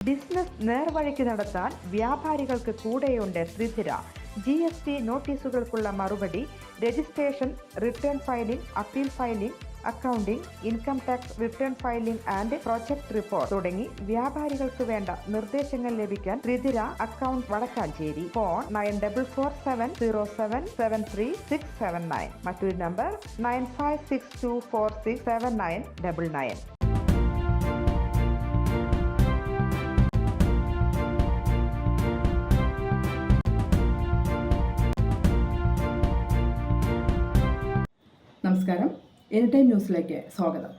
Business നേർവഴിക്ക് നടത്താൻ വ്യാപാരികൾക്ക് കൂടെയുണ്ട് ശ്രീധര. GST നോട്ടീസുകൾക്കുള്ള മറുപടി, registration, return filing, appeal filing, accounting, income tax return filing and project report തുടങ്ങി വ്യാപാരികൾക്ക് വേണ്ട നിർദ്ദേശങ്ങൾ ലഭിക്കാൻ ശ്രീധര അക്കൗണ്ട് വടക്കാഞ്ചേരി. ഫോൺ 9447077369. മറ്റൊരു നമ്പർ 9562467999. നമസ്കാരം, എനിടൈം ന്യൂസിലേക്ക് സ്വാഗതം.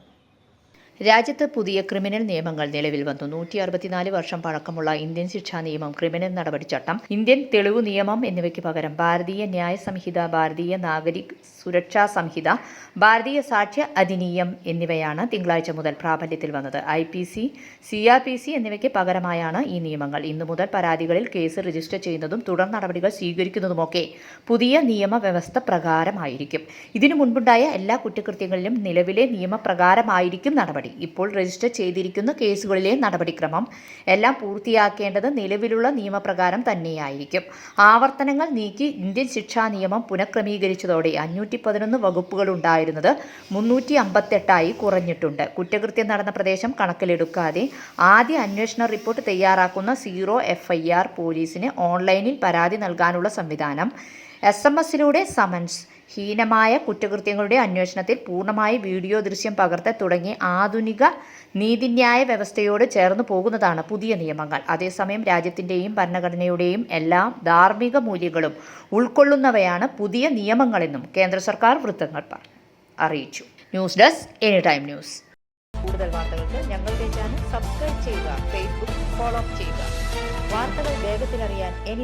രാജ്യത്ത് പുതിയ ക്രിമിനൽ നിയമങ്ങൾ നിലവിൽ വന്നു. 164 വർഷം പഴക്കമുള്ള ഇന്ത്യൻ ശിക്ഷാ നിയമം, ക്രിമിനൽ നടപടിച്ചട്ടം, ഇന്ത്യൻ തെളിവു നിയമം എന്നിവയ്ക്ക് പകരം ഭാരതീയ ന്യായ സംഹിത, ഭാരതീയ നാഗരിക് സുരക്ഷാ സംഹിത, ഭാരതീയ സാക്ഷ്യ അധിനിയം എന്നിവയാണ് തിങ്കളാഴ്ച മുതൽ പ്രാബല്യത്തിൽ വന്നത്. IPC, CRPC എന്നിവയ്ക്ക് പകരമായാണ് ഈ നിയമങ്ങൾ. ഇന്നു മുതൽ പരാതികളിൽ കേസ് രജിസ്റ്റർ ചെയ്യുന്നതും തുടർ നടപടികൾ സ്വീകരിക്കുന്നതുമൊക്കെ പുതിയ നിയമവ്യവസ്ഥ പ്രകാരമായിരിക്കും. ഇതിനു മുൻപുണ്ടായ എല്ലാ കുറ്റകൃത്യങ്ങളിലും നിലവിലെ നിയമപ്രകാരമായിരിക്കും നടപടി. ഇപ്പോൾ രജിസ്റ്റർ ചെയ്തിരിക്കുന്ന കേസുകളിലെ നടപടിക്രമം എല്ലാം പൂർത്തിയാക്കേണ്ടത് നിലവിലുള്ള നിയമപ്രകാരം തന്നെയായിരിക്കും. ആവർത്തനങ്ങൾ നീക്കി ഇന്ത്യൻ ശിക്ഷാ നിയമം പുനഃക്രമീകരിച്ചതോടെ 511 വകുപ്പുകൾ ഉണ്ടായിരുന്നത് 358 കുറഞ്ഞിട്ടുണ്ട്. കുറ്റകൃത്യം നടന്ന പ്രദേശം കണക്കിലെടുക്കാതെ ആദ്യ അന്വേഷണ റിപ്പോർട്ട് തയ്യാറാക്കുന്ന 0 FIR പോലീസിന് ഓൺലൈനിൽ പരാതി നൽകാനുള്ള സംവിധാനം, SMS-ലൂടെ സമൻസ്, ഹീനമായ കുറ്റകൃത്യങ്ങളുടെ അന്വേഷണത്തിൽ പൂർണ്ണമായി വീഡിയോ ദൃശ്യം പകർത്തൽ തുടങ്ങി ആധുനിക നീതിന്യായ വ്യവസ്ഥയോട് ചേർന്ന് പോകുന്നതാണ് പുതിയ നിയമങ്ങൾ. അതേസമയം രാജ്യത്തിൻ്റെയും ഭരണഘടനയുടെയും എല്ലാ ധാർമ്മിക മൂല്യങ്ങളും ഉൾക്കൊള്ളുന്നവയാണ് പുതിയ നിയമങ്ങളെന്നും കേന്ദ്ര സർക്കാർ വൃത്തങ്ങൾ അറിയിച്ചു. News desk, anytime news. കൂടുതൽ വാർത്തകൾക്ക് ഞങ്ങളുടെ ചാനൽ സബ്സ്ക്രൈബ് ചെയ്യുക, ഫേസ്ബുക്ക് ഫോളോ ചെയ്യുക. വാർത്തകൾ വേഗത്തിലറിയാൻ എനിടൈം ന്യൂസ്.